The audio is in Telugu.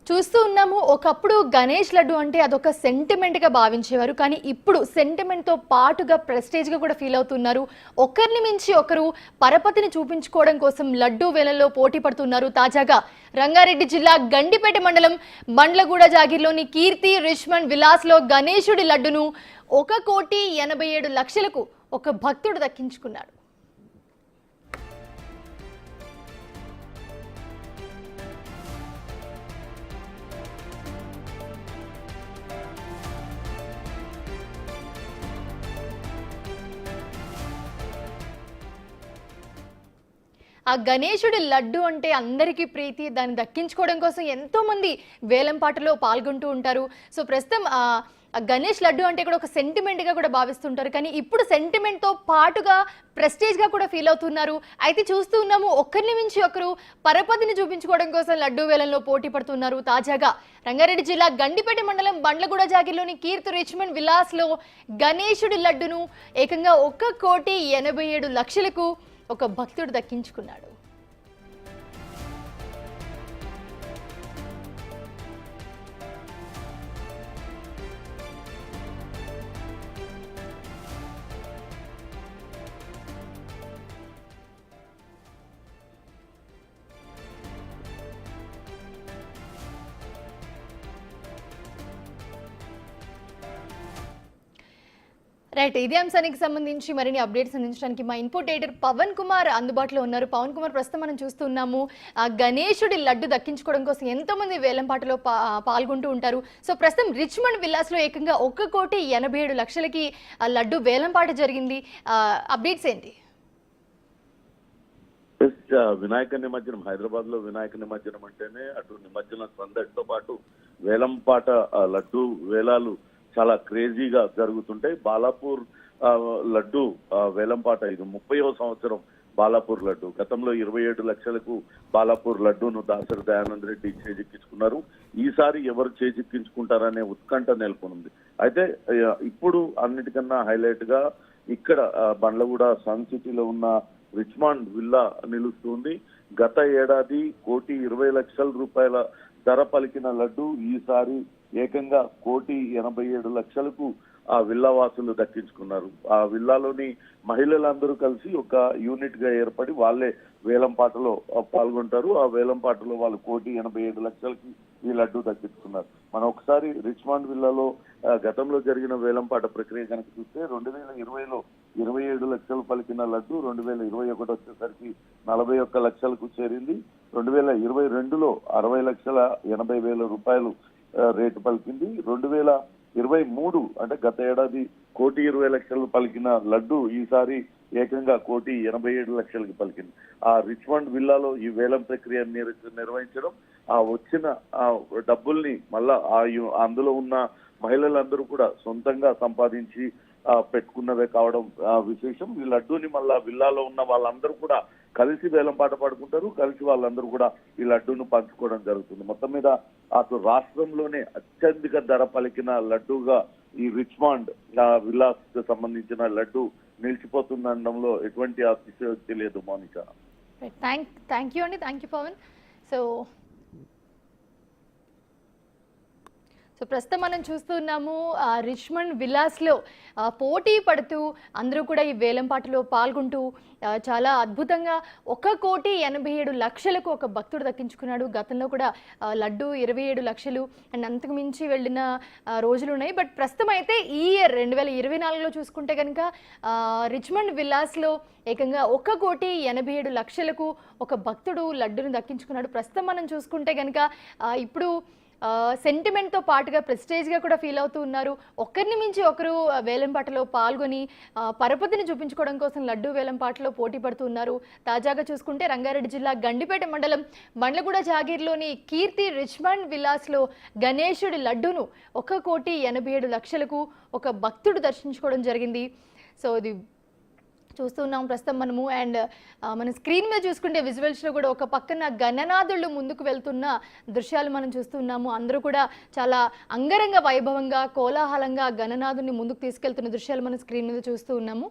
చూస్తూ ఉన్నాము. ఒకప్పుడు గణేష్ లడ్డు అంటే అదొక సెంటిమెంట్‌గా భావించేవారు. కానీ ఇప్పుడు సెంటిమెంట్‌తో పాటుగా ప్రెస్టీజ్‌గా కూడా ఫీల్ అవుతున్నారు. ఒకరిని మించి ఒకరు పరపతిని చూపించుకోవడం కోసం లడ్డు వేలంలో పోటీ పడుతున్నారు. తాజాగా రంగారెడ్డి జిల్లా గండిపేట మండలం బండ్లగూడ జాగీర్లోని కీర్తి రిచ్మండ్ విలాస్‌లో గణేశుడి లడ్డును 1,87,00,000కు ఒక భక్తుడు దక్కించుకున్నాడు. ఆ గణేశుడి లడ్డు అంటే అందరికీ ప్రీతి. దాన్ని దక్కించుకోవడం కోసం ఎంతో మంది వేలంపాటలో పాల్గొంటూ ఉంటారు. సో ప్రస్తుతం గణేష్ లడ్డు అంటే కూడా ఒక సెంటిమెంట్గా కూడా భావిస్తుంటారు. కానీ ఇప్పుడు సెంటిమెంట్తో పాటుగా ప్రెస్టేజ్గా కూడా ఫీల్ అవుతున్నారు. అయితే చూస్తూ ఉన్నాము, ఒకరిని మించి ఒకరు పరపతిని చూపించుకోవడం కోసం లడ్డు వేలంలో పోటీ పడుతున్నారు. తాజాగా రంగారెడ్డి జిల్లా గండిపేట మండలం బండ్లగూడ జాగిర్లోని కీర్తి రిచ్మండ్ విలాస్లో గణేశుడి లడ్డును ఏకంగా 1,87,00,000కు ఒక భక్తుడు దక్కించుకున్నాడు. రైట్, ఇదే అంశానికి సంబంధించి మరిన్ని అప్డేట్స్ అందించడానికి మా ఇన్పుట్ ఎడిటర్ పవన్ కుమార్ అందుబాటులో ఉన్నారు. పవన్ కుమార్, ప్రస్తుతం మనం చూస్తున్నాము గణేశుడి లడ్డు దక్కించుకోవడం కోసం ఎంతో మంది వేలంపాటలో పాల్గొంటూ ఉంటారు. సో ప్రస్తుతం రిచ్మండ్ విల్లాస్లో ఏకంగా 1,87,00,000కి లడ్డు వేలంపాట జరిగింది. అప్డేట్స్ ఏంటి? వినాయక నిమజ్జనం, హైదరాబాద్ లో వినాయక నిమజ్జనం అంటేనే అటు నిమజ్జనం సందడితో పాటు వేలంపాట లడ్డు వేలాలు చాలా క్రేజీగా జరుగుతుంటాయి. బాలాపూర్ లడ్డు వేలంపాట ఇది 30వ సంవత్సరం. బాలాపూర్ లడ్డు గతంలో 27 లక్షలకు బాలాపూర్ లడ్డూను దాసరి దయానంద్ రెడ్డి చేజిక్కించుకున్నారు. ఈసారి ఎవరు చేజిక్కించుకుంటారనే ఉత్కంఠ నెలకొనుంది. అయితే ఇప్పుడు అన్నిటికన్నా హైలైట్ గా ఇక్కడ బండ్లగూడ సన్ సిటీలో ఉన్న రిచ్మండ్ విల్లా నిలుస్తుంది. గత ఏడాది 1,20,00,000 ధర పలికిన లడ్డు ఈసారి ఏకంగా 1,87,00,000కు ఆ విల్లా వాసులు దక్కించుకున్నారు. ఆ విల్లాలోని మహిళలందరూ కలిసి ఒక యూనిట్ గా ఏర్పడి వాళ్ళే వేలంపాటలో పాల్గొంటారు. ఆ వేలంపాటలో వాళ్ళు 1,87,00,000కి ఈ లడ్డు దక్కించుకున్నారు. మనం ఒకసారి రిచ్మండ్ విల్లాలో గతంలో జరిగిన వేలంపాట ప్రక్రియ కనుక చూస్తే 2020లో 27 లక్షలు పలికిన లడ్డు 2021 వచ్చేసరికి 41 లక్షలకు చేరింది. 2022లో 60,80,000 రేటు పలికింది. 2023 అంటే గత ఏడాది 1,20,00,000 పలికిన లడ్డు ఈసారి ఏకంగా 1,87,00,000కి పలికింది. ఆ రిచ్మండ్ విల్లాలో ఈ వేలం ప్రక్రియ నిర్వహించడం, ఆ వచ్చిన డబ్బుల్ని మళ్ళా అందులో ఉన్న మహిళలందరూ కూడా సొంతంగా సంపాదించి పెట్టుకున్నవే కావడం విశేషం. ఈ లడ్డూని మళ్ళా విల్లాలో ఉన్న వాళ్ళందరూ కూడా కలిసి వేలంపాట పడుకుంటారు. కలిసి వాళ్ళందరూ కూడా ఈ లడ్డూను పంచుకోవడం జరుగుతుంది. మొత్తం మీద అటు రాష్ట్రంలోనే అత్యధిక ధర పలికిన లడ్డూగా ఈ రిచ్మండ్ విల్లాస్ కు సంబంధించిన లడ్డు నిలిచిపోతుందనడంలో ఎటువంటి అతిశయోక్తి లేదు. మౌనిక, థ్యాంక్ యూ అండి. Thank you Pavan. సో ప్రస్తుతం మనం చూస్తున్నాము రిచ్మండ్ విల్లాస్లో పోటీ పడుతూ అందరూ కూడా ఈ వేలంపాటలో పాల్గొంటూ చాలా అద్భుతంగా 1,87,00,000కు ఒక భక్తుడు దక్కించుకున్నాడు. గతంలో కూడా లడ్డు 27 లక్షలు అండ్ అంతకు మించి వెళ్ళిన రోజులు ఉన్నాయి. బట్ ప్రస్తుతం అయితే ఈ ఇయర్ 2024లో చూసుకుంటే కనుక రిచ్మండ్ విల్లాస్లో ఏకంగా 1,87,00,000కు ఒక భక్తుడు లడ్డును దక్కించుకున్నాడు. ప్రస్తుతం మనం చూసుకుంటే కనుక ఇప్పుడు సెంటిమెంట్తో పాటుగా ప్రెస్టేజ్గా కూడా ఫీల్ అవుతూ ఉన్నారు. ఒకరిని మించి ఒకరు వేలంపాటలో పాల్గొని పరపతిని చూపించుకోవడం కోసం లడ్డు వేలంపాటలో పోటీ పడుతూ ఉన్నారు. తాజాగా చూసుకుంటే రంగారెడ్డి జిల్లా గండిపేట మండలం బండ్లగూడ జాగీర్లోని కీర్తి రిచ్మండ్ విలాస్లో గణేశుడి లడ్డును 1,87,00,000కు ఒక భక్తుడు దర్శించుకోవడం జరిగింది. సో ఇది చూస్తున్నాం ప్రస్తుతం మనము. అండ్ మన స్క్రీన్ మీద చూసుకుంటే విజువల్స్లో కూడా ఒక పక్కన గణనాథుళ్ళు ముందుకు వెళ్తున్న దృశ్యాలు మనం చూస్తున్నాము. అందరూ కూడా చాలా అంగరంగ వైభవంగా కోలాహలంగా గణనాథుని ముందుకు తీసుకెళ్తున్న దృశ్యాలు మనం స్క్రీన్ మీద చూస్తూ ఉన్నాము.